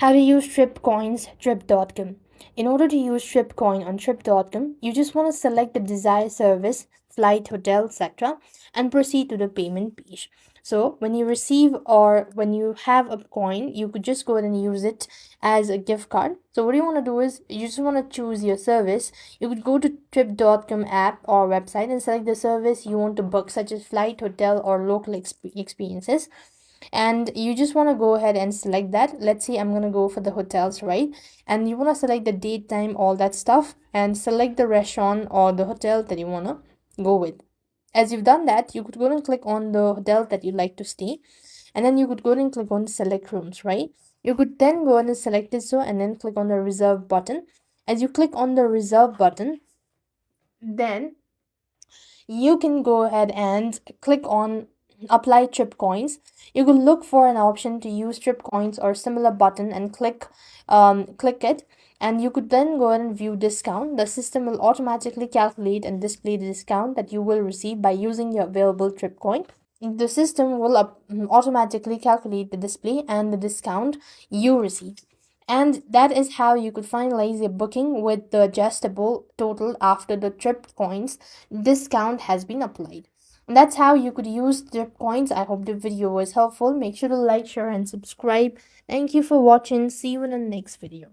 How to use Trip Coins Trip.com. In order to use Trip Coin on Trip.com, you just want to select the desired service, flight, hotel, etc., and proceed to the payment page. So when you receive or when you have a coin, you could just go ahead and use it as a gift card. So what you want to do is you just want to choose your service. You could go to Trip.com app or website and select the service you want to book, such as flight, hotel, or local experiences, and you just want to go ahead and select that. Let's say I'm going to go for the hotels, right? And you want to select the date, time, all that stuff, and select the restaurant or the hotel that you want to go with. As you've done that, you could go and click on the hotel that you'd like to stay, and then you could go and click on select rooms, right? You could then go and select it, so and then click on the reserve button. As you click on the reserve button, then you can go ahead and click on apply trip coins. You can look for an option to use trip coins or similar button and click it, and you could then go ahead and view discount. The system will automatically calculate and display the discount that you will receive by using your available trip coin. The system will automatically calculate the display and the discount you receive. And that is how you could finalize your booking with the adjustable total after the trip coins discount has been applied. And that's how you could use trip coins. I hope the video was helpful. Make sure to like, share, and subscribe. Thank you for watching. See you in the next video.